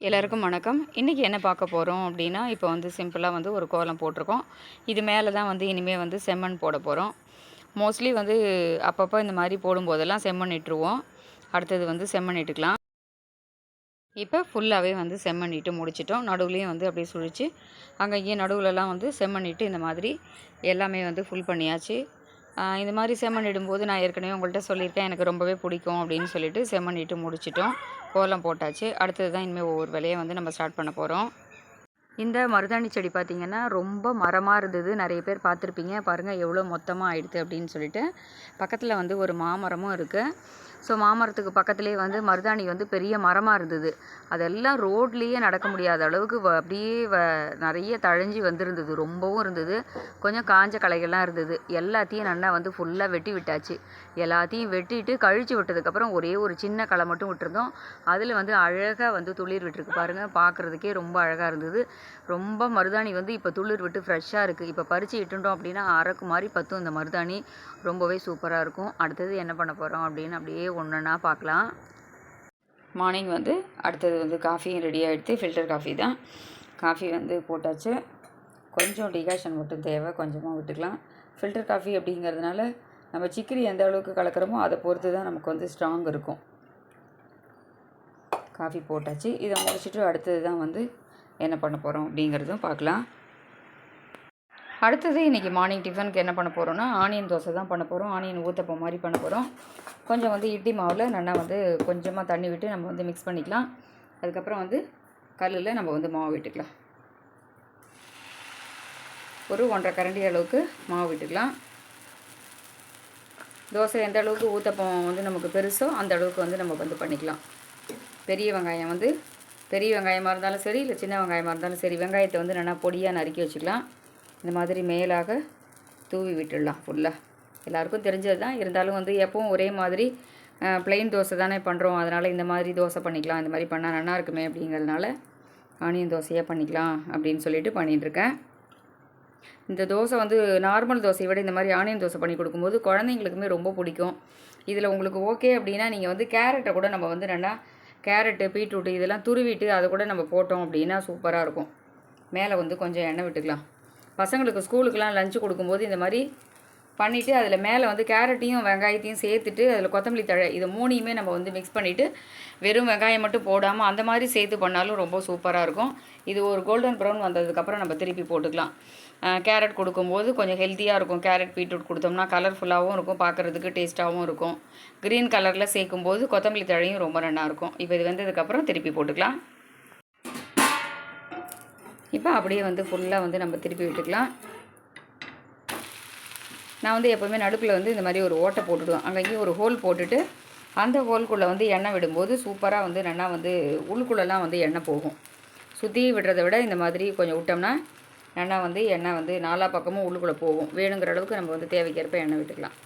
எல்லாருக்கும் வணக்கம். இன்றைக்கி என்ன பார்க்க போகிறோம் அப்படின்னா, இப்போ வந்து சிம்பிளாக வந்து ஒரு கோலம் போட்டிருக்கோம். இது மேலே தான் வந்து இனிமேல் வந்து செம்மண் போட போகிறோம். மோஸ்ட்லி வந்து அப்பப்போ இந்த மாதிரி போடும்போதெல்லாம் செம்மண் இட்டுருவோம். அடுத்தது வந்து செம்மண் இட்டுக்கலாம். இப்போ ஃபுல்லாகவே வந்து செம்மண் இட்டு முடிச்சிட்டோம். நடுவுலையும் வந்து அப்படியே சுழித்து அங்கங்கேயும் நடுவுலலாம் வந்து செம்மண் இட்டு இந்த மாதிரி எல்லாமே வந்து ஃபுல் பண்ணியாச்சு. இந்த மாதிரி செம்மண் இடும்போது நான் ஏற்கனவே உங்கள்கிட்ட சொல்லியிருக்கேன், எனக்கு ரொம்பவே பிடிக்கும் அப்படின்னு சொல்லிட்டு செம்மண் இட்டு முடிச்சிட்டோம். கோலம் போட்டாச்சு. அடுத்தது தான் இனிமேல் ஒவ்வொரு வேலையை வந்து நம்ம ஸ்டார்ட் பண்ண போகிறோம். இந்த மருதாணி செடி பார்த்திங்கன்னா ரொம்ப மரமாக இருந்தது. நிறைய பேர் பார்த்துருப்பீங்க. பாருங்கள் எவ்வளோ மொத்தமாக ஆயிடுது அப்படின்னு சொல்லிட்டு. பக்கத்தில் வந்து ஒரு மாமரமும் இருக்குது. ஸோ மாமரத்துக்கு பக்கத்துலேயே வந்து மருதாணி வந்து பெரிய மரமாக இருந்தது. அதெல்லாம் ரோட்லேயே நடக்க முடியாத அளவுக்கு அப்படியே நிறைய தழைஞ்சி வந்திருந்தது. ரொம்பவும் இருந்தது. கொஞ்சம் காஞ்ச களைகள்லாம் இருந்தது. எல்லாத்தையும் நல்லா வந்து ஃபுல்லாக வெட்டி விட்டாச்சு. எல்லாத்தையும் வெட்டிட்டு கழித்து விட்டதுக்கப்புறம் ஒரே ஒரு சின்ன களை மட்டும் விட்டுருந்தோம். அதில் வந்து அழகாக வந்து துளிர் விட்டுருக்கு பாருங்கள். பார்க்குறதுக்கே ரொம்ப அழகாக இருந்தது. ரொம்ப மருதாணி வந்து இப்போ துளிர் விட்டு ஃப்ரெஷ்ஷாக இருக்குது. இப்போ பறித்து இட்டுட்டோம் அப்படின்னா அரக்கு மாதிரி பத்தும் இந்த மருதாணி. ரொம்பவே சூப்பராக இருக்கும். அடுத்தது என்ன பண்ண போகிறோம் அப்படின்னு அப்படியே ஒன்றா பார்க்கலாம். மார்னிங் வந்து அடுத்தது வந்து காஃபியும் ரெடி ஆகிடுது. ஃபில்டர் காஃபி தான். காஃபி வந்து போட்டாச்சு. கொஞ்சம் டிகாஷன் மட்டும் தேவை, கொஞ்சமாக விட்டுக்கலாம். ஃபில்டர் காஃபி அப்படிங்கிறதுனால நம்ம சிக்கரி எந்த அளவுக்கு கலக்கிறோமோ அதை பொறுத்து தான் நமக்கு வந்து ஸ்ட்ராங் இருக்கும். காஃபி போட்டாச்சு. இதை முடிச்சுட்டு அடுத்தது தான் வந்து என்ன பண்ண போகிறோம் அப்படிங்கிறதும் பார்க்கலாம். அடுத்தது இன்றைக்கி மார்னிங் டிஃபனுக்கு என்ன பண்ண போகிறோன்னா, ஆனியன் தோசை தான் பண்ண போகிறோம். ஆனியன் ஊத்தப்பம் மாதிரி பண்ண போகிறோம். கொஞ்சம் வந்து இட்லி மாவில் நல்லா வந்து கொஞ்சமாக தண்ணி விட்டு நம்ம வந்து மிக்ஸ் பண்ணிக்கலாம். அதுக்கப்புறம் வந்து கல்லில் நம்ம வந்து மாவு விட்டுக்கலாம். ஒரு 1.5 கரண்டி அளவுக்கு மாவு விட்டுக்கலாம். தோசை எந்த அளவுக்கு ஊத்தப்பம் வந்து நமக்கு பெருசோ அந்த அளவுக்கு வந்து நம்ம வந்து பண்ணிக்கலாம். பெரிய வெங்காயம் வந்து பெரிய வெங்காயமாக இருந்தாலும் சரி, இல்லை சின்ன வெங்காயமாக இருந்தாலும் சரி, வெங்காயத்தை வந்து நல்லா பொடியாக நறுக்கி வச்சுக்கலாம். இந்த மாதிரி மேலாக தூவி விட்டுடலாம் ஃபுல்லாக. எல்லாருக்கும் தெரிஞ்சது தான், இருந்தாலும் வந்து எப்பவும் ஒரே மாதிரி ப்ளெயின் தோசை தானே பண்ணுறோம். அதனால் இந்த மாதிரி தோசை பண்ணிக்கலாம். இந்த மாதிரி பண்ணால் நல்லா இருக்குமே அப்படிங்கிறதுனால ஆனியன் தோசையாக பண்ணிக்கலாம் அப்படின்னு சொல்லிட்டு பண்ணிகிட்ருக்கேன். இந்த தோசை வந்து நார்மல் தோசையை விட இந்த மாதிரி ஆனியன் தோசை பண்ணி கொடுக்கும்போது குழந்தைங்களுக்குமே ரொம்ப பிடிக்கும். இதில் உங்களுக்கு ஓகே அப்படின்னா நீங்கள் வந்து கேரட்டை கூட நம்ம வந்து நல்லா கேரட்டு, பீட்ரூட்டு இதெல்லாம் துருவிட்டு அதை கூட நம்ம போட்டோம் அப்படின்னா சூப்பராக இருக்கும். மேலே வந்து கொஞ்சம் எண்ணெய் விட்டுக்கலாம். பசங்களுக்கு ஸ்கூலுக்கெலாம் லஞ்சு கொடுக்கும்போது இந்த மாதிரி பண்ணிவிட்டு அதில் மேலே வந்து கேரட்டையும் வெங்காயத்தையும் சேர்த்துட்டு அதில் கொத்தமல்லி தழை இதை 3யுமே நம்ம வந்து மிக்ஸ் பண்ணிவிட்டு வெறும் வெங்காயம் மட்டும் போடாமல் அந்த மாதிரி சேர்த்து பண்ணாலும் ரொம்ப சூப்பராக இருக்கும். இது ஒரு கோல்டன் ப்ரௌன் வந்ததுக்கப்புறம் நம்ம திருப்பி போட்டுக்கலாம். கேரட் கொடுக்கும்போது கொஞ்சம் ஹெல்த்தியாக இருக்கும். கேரட் பீட்ரூட் கொடுத்தோம்னா கலர்ஃபுல்லாகவும் இருக்கும், பார்க்குறதுக்கு டேஸ்ட்டாகவும் இருக்கும். க்ரீன் கலரில் சேர்க்கும்போது கொத்தமல்லி தழையும் ரொம்ப நல்லாயிருக்கும். இப்போ இது வெந்ததுக்கப்புறம் திருப்பி போட்டுக்கலாம். இப்போ அப்படியே வந்து ஃபுல்லாக வந்து நம்ம திருப்பி விட்டுக்கலாம். நான் வந்து எப்போவுமே நடுப்பில் வந்து இந்த மாதிரி ஒரு ஓட்டை போட்டுவிடுவேன். அங்கேயும் ஒரு ஹோல் போட்டுட்டு அந்த ஹோல்குள்ளே வந்து எண்ணெய் விடும்போது சூப்பராக வந்து நல்லா வந்து உள்ளுக்குள்ளெல்லாம் வந்து எண்ணெய் போகும். சுற்றி விடுறதை விட இந்த மாதிரி கொஞ்சம் விட்டோம்னா நல்லா வந்து எண்ணெய் வந்து நாலா பக்கமும் உள்ளுக்குள்ளே போகும். வேணுங்கிற அளவுக்கு நம்ம வந்து தேவைக்கேற்ப எண்ணெய் விட்டுக்கலாம்.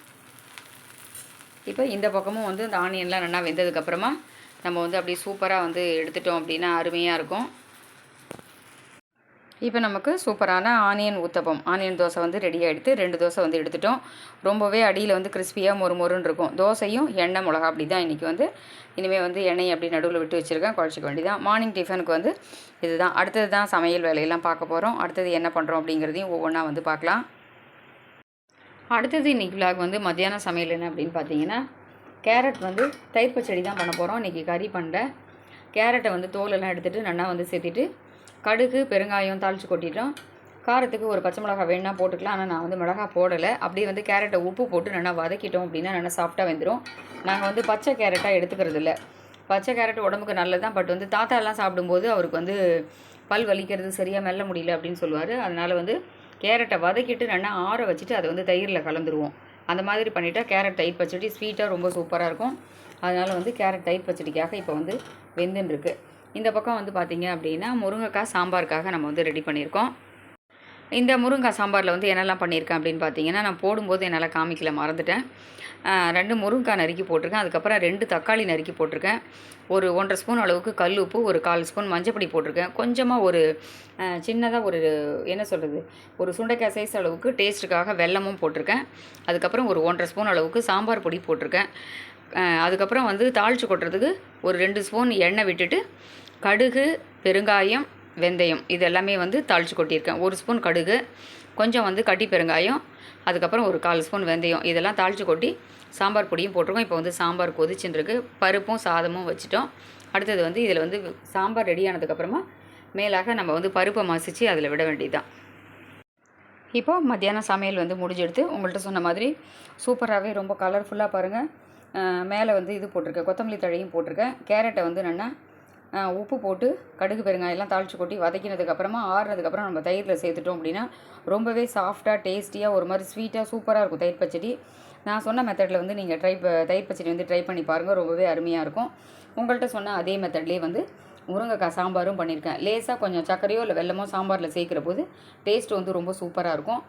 இப்போ இந்த பக்கமும் வந்து இந்த ஆனியன்லாம் நல்லா வெந்ததுக்கப்புறமா நம்ம வந்து அப்படியே சூப்பராக வந்து எடுத்துட்டோம் அப்படின்னா அருமையாக இருக்கும். இப்போ நமக்கு சூப்பரான ஆனியன் ஊத்தப்பம், ஆனியன் தோசை வந்து ரெடி ஆகிடுது. 2 தோசை வந்து எடுத்துட்டோம். ரொம்பவே அடியில் வந்து கிறிஸ்பியாக மொறுன்னு இருக்கும். தோசையும் எண்ணெய் மிளகா அப்படி தான் இன்றைக்கி வந்து இனிமேல் வந்து எண்ணெய் அப்படி நடுவில் விட்டு வச்சுருக்கேன். குழச்சிக்க வேண்டியதான். மார்னிங் டிஃபனுக்கு வந்து இதுதான். அடுத்தது தான் சமையல் வேலையெல்லாம் பார்க்க போகிறோம். அடுத்தது என்ன பண்ணுறோம் அப்படிங்கிறதையும் ஒவ்வொன்றா வந்து பார்க்கலாம். அடுத்தது இன்றைக்கி விலாக் வந்து மத்தியானம் சமையல் என்ன அப்படின்னு பார்த்தீங்கன்னா, கேரட் வந்து தயிர் பச்சடி தான் பண்ண போகிறோம். இன்றைக்கி கறி பண்ணல. கேரட்டை வந்து தோலெல்லாம் எடுத்துகிட்டு நல்லா வந்து சேர்த்துட்டு கடுகு பெருங்காயம் தாளித்து கொட்டிட்டோம். காரத்துக்கு ஒரு பச்சை மிளகாய் வேணுன்னா போட்டுக்கலாம். ஆனால் நான் வந்து மிளகாய் போடலை. அப்படியே வந்து கேரட்டை உப்பு போட்டு நல்லா வதக்கிட்டோம் அப்படின்னா நல்லா சாஃப்டாக வெந்துடும். நாங்கள் வந்து பச்சை கேரட்டாக எடுத்துக்கிறது இல்லை. பச்சை கேரட் உடம்புக்கு நல்லது தான். பட் வந்து தாத்தாலாம் சாப்பிடும்போது அவருக்கு வந்து பல் வலிக்கிறது சரியாக மெல்ல முடியல அப்படின்னு சொல்லுவார். அதனால் வந்து கேரட்டை வதக்கிட்டு நல்லா ஆற வச்சுட்டு அதை வந்து தயிரில் கலந்துருவோம். அந்த மாதிரி பண்ணிவிட்டால் கேரட் தயிர் பச்சடி ஸ்வீட்டாக ரொம்ப சூப்பராக இருக்கும். அதனால் வந்து கேரட் தயிர் பச்சடிக்காக இப்போ வந்து வெந்துன்னு. இந்த பக்கம் வந்து பார்த்திங்க அப்படின்னா முருங்கைக்காய் சாம்பாருக்காக நம்ம வந்து ரெடி பண்ணியிருக்கோம். இந்த முருங்கைக்காய் சாம்பாரில் வந்து என்னெல்லாம் பண்ணியிருக்கேன் அப்படின்னு பார்த்தீங்கன்னா, நான் போடும்போது என்னால் காமிக்கல, மறந்துட்டேன். 2 முருங்கைக்காய் நறுக்கி போட்டிருக்கேன். அதுக்கப்புறம் 2 தக்காளி நறுக்கி போட்டிருக்கேன். ஒரு 1.5 ஸ்பூன் அளவுக்கு கல் உப்பு, ஒரு 1/4 ஸ்பூன் மஞ்சப்பொடி போட்டிருக்கேன். கொஞ்சமாக ஒரு சின்னதாக ஒரு என்ன சொல்கிறது, ஒரு சுண்டைக்காய் சைஸ் அளவுக்கு டேஸ்ட்டுக்காக வெல்லமும் போட்டிருக்கேன். அதுக்கப்புறம் ஒரு 1.5 ஸ்பூன் அளவுக்கு சாம்பார் பொடி போட்டிருக்கேன். அதுக்கப்புறம் வந்து தாளித்து கொட்டுறதுக்கு ஒரு 2 ஸ்பூன் எண்ணெய் விட்டுட்டு கடுகு, பெருங்காயம், வெந்தயம் இது எல்லாமே வந்து தாளித்து கொட்டியிருக்கேன். 1 ஸ்பூன் கடுகு, கொஞ்சம் வந்து கட்டி பெருங்காயம், அதுக்கப்புறம் ஒரு 1/4 ஸ்பூன் வெந்தயம் இதெல்லாம் தாளித்து கொட்டி சாம்பார் பொடியும் போட்டிருக்கோம். இப்போ வந்து சாம்பார் கொதிச்சுன்னு இருக்கு. பருப்பும் சாதமும் வச்சுட்டோம். அடுத்தது வந்து இதில் வந்து சாம்பார் ரெடி ஆனதுக்கப்புறமா மேலாக நம்ம வந்து பருப்பை மசித்து அதில் விட வேண்டியதுதான். இப்போ மத்தியானம் சமையல் வந்து முடிஞ்செடுத்து உங்கள்கிட்ட சொன்ன மாதிரி சூப்பராகவே ரொம்ப கலர்ஃபுல்லாக பாருங்கள். மேலே வந்து இது போட்டிருக்கேன், கொத்தமல்லி தழையும் போட்டிருக்கேன். கேரட்டை வந்து நல்லா உப்பு போட்டு கடுகு பெருங்காயெல்லாம் தாளித்து கொட்டி வதக்கினதுக்கப்புறமா ஆறுனதுக்கப்புறம் நம்ம தயிரில் சேர்த்துட்டோம் அப்படின்னா ரொம்பவே சாஃப்டாக டேஸ்டியாக ஒரு மாதிரி ஸ்வீட்டாக சூப்பராக இருக்கும் தயிர் பச்சடி. நான் சொன்ன மெத்தடில் வந்து நீங்கள் தயிர் பச்சடி வந்து ட்ரை பண்ணி பாருங்கள், ரொம்பவே அருமையாக இருக்கும். உங்கள்கிட்ட சொன்ன அதே மெத்தட்லேயே வந்து முருங்கைக்காய் சாம்பாரும் பண்ணியிருக்கேன். லேசாக கொஞ்சம் சர்க்கரையோ இல்லை வெல்லமோ சாம்பாரில் சேர்க்குற போது டேஸ்ட் வந்து ரொம்ப சூப்பராக இருக்கும்.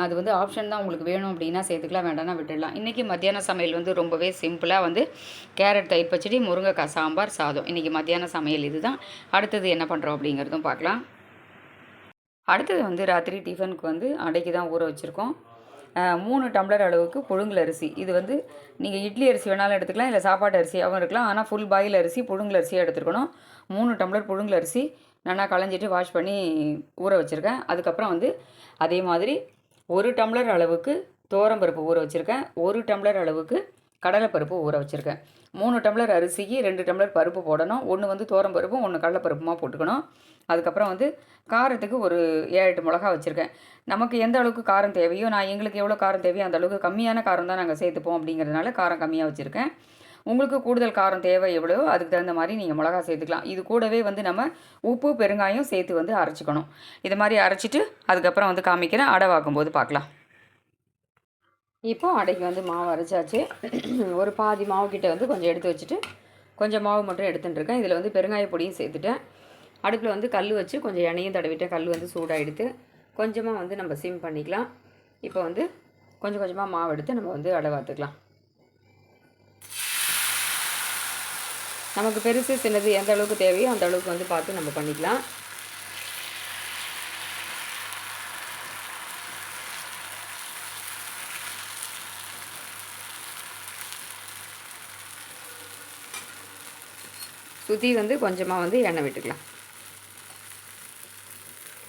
அது வந்து ஆப்ஷன் தான், உங்களுக்கு வேணும் அப்படின்னா சேர்த்துக்கலாம், வேண்டாம்னா விட்டுடலாம். இன்றைக்கி மத்தியான சமையல் வந்து ரொம்பவே சிம்பிளாக வந்து கேரட் தயிர் பச்சடி, முருங்கைக்காய் சாம்பார், சாதம். இன்றைக்கி மத்தியான சமையல் இது தான். அடுத்தது என்ன பண்ணுறோம் அப்படிங்கிறதும் பார்க்கலாம். அடுத்தது வந்து ராத்திரி டிஃபனுக்கு வந்து அடைக்கு தான் ஊற வச்சுருக்கோம். 3 டம்ளர் அளவுக்கு புழுங்கல் அரிசி. இது வந்து நீங்கள் இட்லி அரிசி வேணாலும் எடுத்துக்கலாம், இல்லை சாப்பாட்டு அரிசியாகவும் இருக்கலாம். ஆனால் ஃபுல் பாயில் அரிசி புழுங்கல் அரிசியாக எடுத்துருக்கணும். 3 டம்ளர் புழுங்கல் அரிசி நல்லா களைஞ்சிட்டு வாஷ் பண்ணி ஊற வச்சுருக்கேன். அதுக்கப்புறம் வந்து அதே மாதிரி 1 டம்ளர் அளவுக்கு துவரம்பருப்பு ஊற வச்சுருக்கேன். 1 டம்ளர் அளவுக்கு கடலைப்பருப்பு ஊற வச்சுருக்கேன். 3 டம்ளர் அரிசிக்கு 2 டம்ளர் பருப்பு போடணும். 1 வந்து துவரம்பருப்பும் 1 கடலைப்பருப்புமா போட்டுக்கணும். அதுக்கப்புறம் வந்து காரத்துக்கு ஒரு 7-8 மிளகா வச்சுருக்கேன். நமக்கு எந்த அளவுக்கு காரம் தேவையோ, எங்களுக்கு எவ்வளோ காரம் தேவையோ அந்த அளவுக்கு கம்மியான காரம் தான் நாங்கள் சேர்த்துப்போம் அப்படிங்கிறதுனால காரம் கம்மியாக வச்சுருக்கேன். உங்களுக்கு கூடுதல் காரம் தேவை எவ்வளோ அதுக்கு தகுந்த மாதிரி நீங்கள் மிளகா சேர்த்துக்கலாம். இது கூடவே வந்து நம்ம உப்பு பெருங்காயம் சேர்த்து வந்து அரைச்சிக்கணும். இது மாதிரி அரைச்சிட்டு அதுக்கப்புறம் வந்து காமிக்கிறேன், அடை வாக்கும்போது பார்க்கலாம். இப்போது அடைக்கு வந்து மாவு அரைச்சாச்சு. ஒரு பாதி மாவு கிட்ட வந்து கொஞ்சம் எடுத்து வச்சுட்டு கொஞ்சம் மாவு மட்டும் எடுத்துட்டுருக்கேன். இதில் வந்து பெருங்காய பொடியும் சேர்த்துட்டேன். அடுப்பில் வந்து கல் வச்சு கொஞ்சம் எண்ணெயும் தடவிட்டேன். கல் வந்து சூடாகிடுத்து. கொஞ்சமாக வந்து நம்ம சிம் பண்ணிக்கலாம். இப்போ வந்து கொஞ்சம் கொஞ்சமாக மாவு எடுத்து நம்ம வந்து அடை வாத்துக்கலாம். நமக்கு பெருசு சின்னது எந்த அளவுக்கு தேவையோ அந்த அளவுக்கு வந்து பார்த்து நம்ம பண்ணிக்கலாம். சுற்றி வந்து கொஞ்சமாக வந்து எண்ணெய் விட்டுக்கலாம்.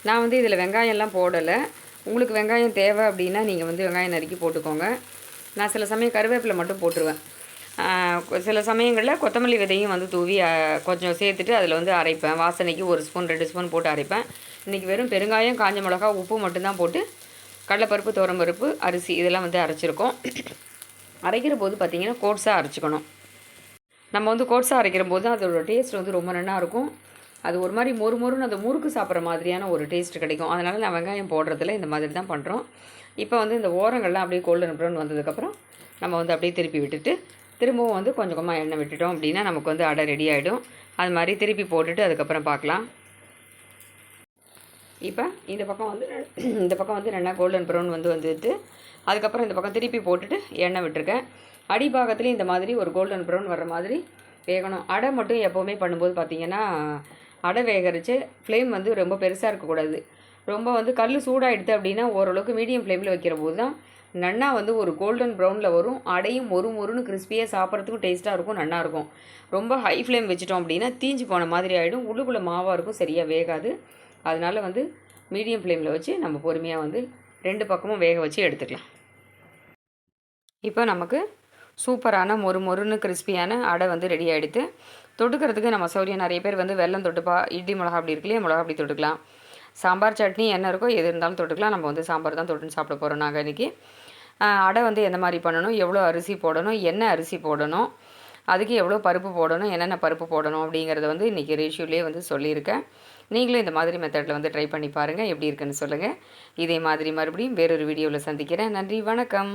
நான் வந்து இதில் வெங்காயம்லாம் போடலை. உங்களுக்கு வெங்காயம் தேவை அப்படின்னா நீங்கள் வந்து வெங்காயம் நறுக்கி போட்டுக்கோங்க. நான் சில சமயம் கருவேப்பிலை மட்டும் போட்டுருவேன். சில சமயங்களில் கொத்தமல்லி விதையும் வந்து தூவி கொஞ்சம் சேர்த்துட்டு அதில் வந்து அரைப்பேன். வாசனைக்கு 1 ஸ்பூன் 2 ஸ்பூன் போட்டு அரைப்பேன். இன்றைக்கி வெறும் பெருங்காயம், காஞ்ச மிளகா, உப்பு மட்டும்தான் போட்டு கடலைப்பருப்பு, துவரம்பருப்பு, அரிசி இதெல்லாம் வந்து அரைச்சிருக்கோம். அரைக்கிற போது பார்த்திங்கன்னா கோட்ஸாக அரைச்சிக்கணும். நம்ம வந்து கோட்ஸாக அரைக்கிற போது தான் அதோட டேஸ்ட் வந்து ரொம்ப நல்லா இருக்கும். அது ஒரு மாதிரி மொறுமொறுன்னு அந்த முறுக்கு சாப்பிட்ற மாதிரியான ஒரு டேஸ்ட் கிடைக்கும். அதனால் நான் வெங்காயம் போடுறதில்ல, இந்த மாதிரி தான் பண்ணுறோம். இப்போ வந்து இந்த ஓரங்கள்லாம் அப்படியே கோல்டன் ப்ரௌன் வந்ததுக்கப்புறம் நம்ம வந்து அப்படியே திருப்பி விட்டுட்டு திரும்பவும் வந்து கொஞ்சம் கொஞ்சமாக எண்ணெய் விட்டுட்டோம் அப்படின்னா நமக்கு வந்து அடை ரெடி ஆகிடும். அது மாதிரி திருப்பி போட்டுட்டு அதுக்கப்புறம் பார்க்கலாம். இப்போ இந்த பக்கம் வந்து நல்லா கோல்டன் ப்ரௌன் வந்துட்டு அதுக்கப்புறம் இந்த பக்கம் திருப்பி போட்டுட்டு எண்ணெய் விட்டுருக்கேன். அடிபாகத்துலேயும் இந்த மாதிரி ஒரு கோல்டன் ப்ரௌன் வர்ற மாதிரி வேகணும். அடை மட்டும் எப்போவுமே பண்ணும்போது பார்த்திங்கன்னா அடை வேகரிச்சு ஃப்ளேம் வந்து ரொம்ப பெருசாக இருக்கக்கூடாது. ரொம்ப வந்து கல் சூடாகிடுது அப்படின்னா ஓரளவுக்கு மீடியம் ஃப்ளேமில் வைக்கிற போது தான் நன்னா வந்து ஒரு கோல்டன் ப்ரௌனில் வரும். அடையும் மொறுன்னு கிறிஸ்பியாக சாப்பிட்றதுக்கும் டேஸ்ட்டாக இருக்கும், நல்லாயிருக்கும். ரொம்ப ஹை ஃப்ளேம் வச்சிட்டோம் அப்படின்னா தீஞ்சு போன மாதிரி ஆகிடும், உள்ளுக்குள்ளே மாவாக இருக்கும், சரியாக வேகாது. அதனால் வந்து மீடியம் ஃப்ளேமில் வச்சு நம்ம பொறுமையாக வந்து 2 பக்கமும் வேக வச்சு எடுத்துக்கலாம். இப்போ நமக்கு சூப்பரான மொறுன்னு கிறிஸ்பியான அடை வந்து ரெடி ஆகிடுது. தொட்டுக்கிறதுக்கு நம்ம சௌரியம் நிறைய பேர் வந்து வெல்லம் தொட்டுப்பா, இட்லி மிளகா அப்படி இருக்குல்லையே, மிளகா அப்படி தொட்டுக்கலாம். சாம்பார் சட்னி என்ன இருக்கோ எது இருந்தாலும் தொட்டுக்கலாம். நம்ம வந்து சாம்பார் தான் தொட்டுன்னு சாப்பிட போகிறோம் நாங்கள் இன்றைக்கி. அடை வந்து எந்த மாதிரி பண்ணணும், எவ்வளோ அரிசி போடணும், என்ன அரிசி போடணும், அதுக்கு எவ்வளோ பருப்பு போடணும், என்னென்ன பருப்பு போடணும் அப்படிங்கிறத வந்து இன்றைக்கி ரேஷியோலேயே வந்து சொல்லியிருக்கேன். நீங்களும் இந்த மாதிரி மெத்தடில் வந்து ட்ரை பண்ணி பாருங்கள், எப்படி இருக்குன்னு சொல்லுங்கள். இதே மாதிரி மறுபடியும் வேறொரு வீடியோவில் சந்திக்கிறேன். நன்றி, வணக்கம்.